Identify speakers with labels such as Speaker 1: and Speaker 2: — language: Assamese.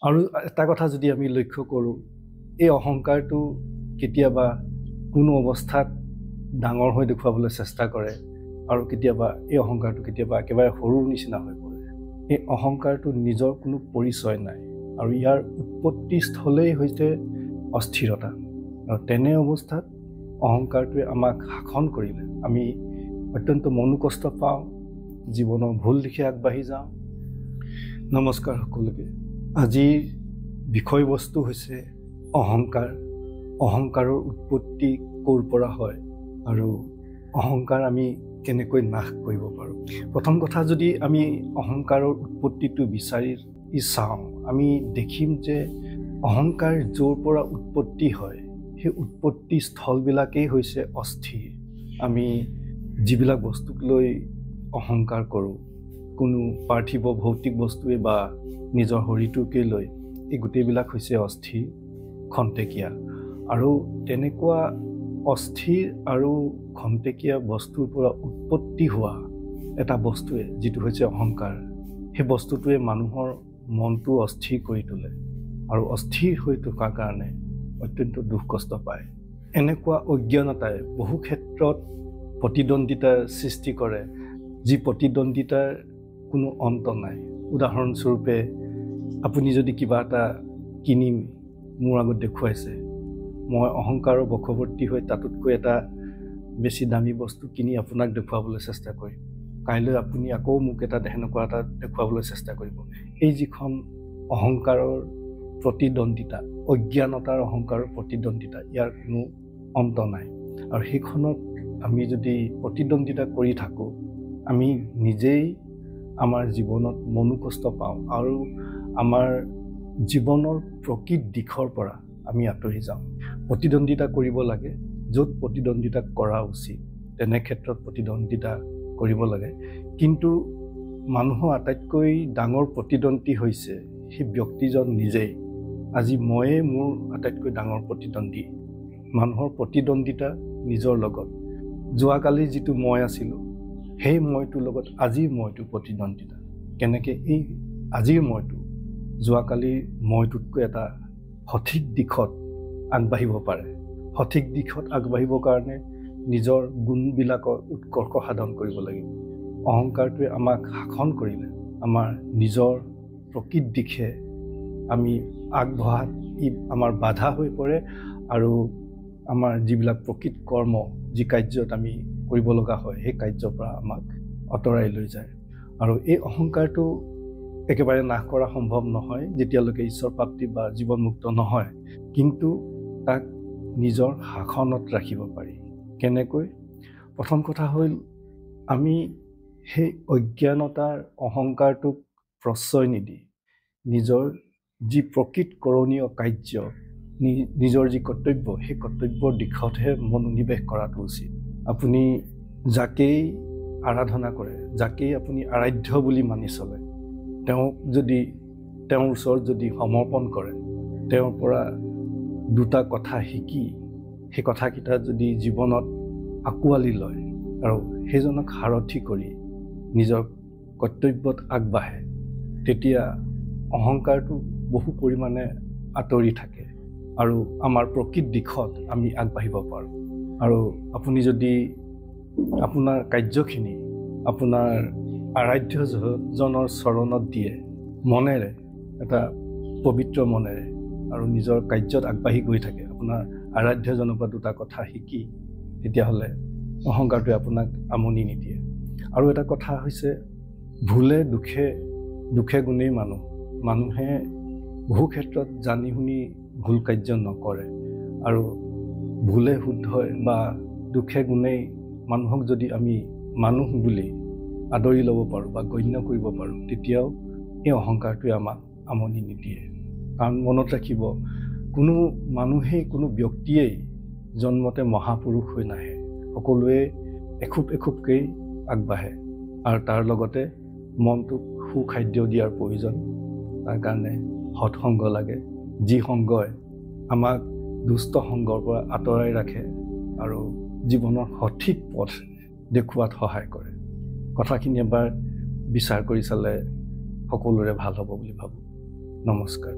Speaker 1: আৰু এটা কথা যদি আমি লক্ষ্য কৰোঁ, এই অহংকাৰটো কেতিয়াবা কোনো অৱস্থাত ডাঙৰ হৈ দেখুৱাবলৈ চেষ্টা কৰে আৰু কেতিয়াবা এই অহংকাৰটো কেতিয়াবা একেবাৰে সৰুৰ নিচিনা হৈ পৰে। এই অহংকাৰটো নিজৰ কোনো পৰিচয় নাই আৰু ইয়াৰ উৎপত্তিস্থলেই হৈছে অস্থিৰতা। আৰু তেনে অৱস্থাত অহংকাৰটোৱে আমাক শাসন কৰিলে আমি অত্যন্ত মনোকষ্ট পাওঁ, জীৱনৰ ভুল দিশে আগবাঢ়ি যাওঁ। নমস্কাৰ সকলোকে। আজিৰ বিষয়বস্তু হৈছে অহংকাৰ। অহংকাৰৰ উৎপত্তি ক'ৰ পৰা হয় আৰু অহংকাৰ আমি কেনেকৈ নাশ কৰিব পাৰোঁ। প্ৰথম কথা, যদি আমি অহংকাৰৰ উৎপত্তিটো বিচাৰি চাওঁ, আমি দেখিম যে অহংকাৰ য'ৰ পৰা উৎপত্তি হয় সেই উৎপত্তি স্থলবিলাকেই হৈছে অস্থিৰ। আমি যিবিলাক বস্তুক লৈ অহংকাৰ কৰোঁ, কোনো পাৰ্থিৱ ভৌতিক বস্তুৱে বা নিজৰ শৰীৰটোকে লৈ, এই গোটেইবিলাক হৈছে অস্থিৰ, খন্তেকীয়া। আৰু তেনেকুৱা অস্থিৰ আৰু খন্তেকীয়া বস্তুৰ পৰা উৎপত্তি হোৱা এটা বস্তুৱে, যিটো হৈছে অহংকাৰ, সেই বস্তুটোৱে মানুহৰ মনটো অস্থিৰ কৰি তোলে আৰু অস্থিৰ হৈ থকাৰ কাৰণে অত্যন্ত দুখ কষ্ট পায়। এনেকুৱা অজ্ঞানতাই বহু ক্ষেত্ৰত প্ৰতিদ্বন্দ্বিতাৰ সৃষ্টি কৰে, যি প্ৰতিদ্বন্দ্বিতাৰ কোনো অন্ত নাই। উদাহৰণস্বৰূপে, আপুনি যদি কিবা এটা কিনি মোৰ আগত দেখুৱাইছে, মই অহংকাৰৰ বশৱৰ্তী হৈ তাতোতকৈ এটা বেছি দামী বস্তু কিনি আপোনাক দেখুৱাবলৈ চেষ্টা কৰিম। কাইলৈ আপুনি আকৌ মোক সেনেকুৱা এটা দেখুৱাবলৈ চেষ্টা কৰিব। এই যিখন অহংকাৰৰ প্ৰতিদ্বন্দ্বিতা, অজ্ঞানতাৰ অহংকাৰৰ প্ৰতিদ্বন্দ্বিতা, ইয়াৰ কোনো অন্ত নাই। আৰু সেইখনত আমি যদি প্ৰতিদ্বন্দ্বিতা কৰি থাকোঁ, আমি নিজেই আমাৰ জীৱনত মনোকষ্ট পাওঁ আৰু আমাৰ জীৱনৰ প্ৰকৃত দিশৰ পৰা আমি আঁতৰি যাওঁ। প্ৰতিদ্বন্দ্বিতা কৰিব লাগে, য'ত প্ৰতিদ্বন্দ্বিতা কৰা উচিত তেনে ক্ষেত্ৰত প্ৰতিদ্বন্দ্বিতা কৰিব লাগে। কিন্তু মানুহৰ আটাইতকৈ ডাঙৰ প্ৰতিদ্বন্দ্বী হৈছে সেই ব্যক্তিজন নিজেই। আজি ময়ে মোৰ আটাইতকৈ ডাঙৰ প্ৰতিদ্বন্দ্বী। মানুহৰ প্ৰতিদ্বন্দ্বিতা নিজৰ লগত। যোৱাকালি যিটো মই আছিলোঁ, সেই মইটোৰ লগত আজিৰ মইটো প্ৰতিদ্বন্দ্বিতা। কেনেকৈ এই আজিৰ মইটো যোৱাকালিৰ মইটোতকৈ এটা সঠিক দিশত আগবাঢ়িব পাৰে। সঠিক দিশত আগবাঢ়িবৰ কাৰণে নিজৰ গুণবিলাকৰ উৎকৰ্ষ সাধন কৰিব লাগিব। অহংকাৰটোৱে আমাক শাসন কৰিলে আমাৰ নিজৰ প্ৰকৃত দিশে আমি আগবঢ়াত ই আমাৰ বাধা হৈ পৰে আৰু আমাৰ যিবিলাক প্ৰকৃত কৰ্ম, যি কাৰ্যত আমি কৰিব লগা হয়, সেই কাৰ্যৰ পৰা আমাক আঁতৰাই লৈ যায়। আৰু এই অহংকাৰটো একেবাৰে নাশ কৰা সম্ভৱ নহয় যেতিয়ালৈকে ঈশ্বৰ প্ৰাপ্তি বা জীৱনমুক্ত নহয়। কিন্তু তাক নিজৰ শাসনত ৰাখিব পাৰি। কেনেকৈ? প্ৰথম কথা হ'ল, আমি সেই অজ্ঞানতাৰ অহংকাৰটোক প্ৰশ্ৰয় নিদি নিজৰ যি প্ৰকৃত কৰণীয় কাৰ্য, নিজৰ যি কৰ্তব্য, সেই কৰ্তব্যৰ দিশতহে মনোনিৱেশ কৰাটো উচিত। আপুনি যাকেই আৰাধনা কৰে, যাকেই আপুনি আৰাধ্য বুলি মানি চলে, তেওঁক যদি তেওঁৰ ওচৰত যদি সমৰ্পণ কৰে, তেওঁৰ পৰা দুটা কথা শিকি সেই কথাকেইটা যদি জীৱনত আঁকোৱালি লয় আৰু সেইজনক সাৰথি কৰি নিজৰ কৰ্তব্যত আগবাঢ়ে, তেতিয়া অহংকাৰটো বহু পৰিমাণে আঁতৰি থাকে আৰু আমাৰ প্ৰকৃত দিশত আমি আগবাঢ়িব পাৰোঁ। আৰু আপুনি যদি আপোনাৰ কাৰ্যখিনি আপোনাৰ আৰাধ্যজনৰ চৰণত দিয়ে, মনেৰে, এটা পবিত্ৰ মনেৰে আৰু নিজৰ কাৰ্যত আগবাঢ়ি গৈ থাকে, আপোনাৰ আৰাধ্যজনৰ পৰা দুটা কথা শিকি, তেতিয়াহ'লে অহংকাৰটোৱে আপোনাক আমনি নিদিয়ে। আৰু এটা কথা হৈছে, ভুলে দুখে গুণেই মানুহে বহু ক্ষেত্ৰত জানি শুনি ভুল কাৰ্য নকৰে। আৰু ভুলে শুদ্ধই বা দুখে গুণেই মানুহক যদি আমি মানুহ বুলি আদৰি ল'ব পাৰোঁ বা গণ্য কৰিব পাৰোঁ, তেতিয়াও এই অহংকাৰটোৱে আমাক আমনি নিদিয়ে। কাৰণ মনত ৰাখিব, কোনো মানুহেই, কোনো ব্যক্তিয়েই জন্মতে মহাপুৰুষ হৈ নাহে। সকলোৱে এখোপ এখোপকেই আগবাঢ়ে আৰু তাৰ লগতে মনটোক সুখাদ্য দিয়াৰ প্ৰয়োজন। তাৰ কাৰণে সৎসংগ লাগে, যি সংগই আমাক দুষ্ট সংগৰ পৰা আঁতৰাই ৰাখে আৰু জীৱনৰ সঠিক পথ দেখুৱাত সহায় কৰে। কথাখিনি এবাৰ বিচাৰ কৰি চালে সকলোৰে ভাল হ'ব বুলি ভাবোঁ। নমস্কাৰ।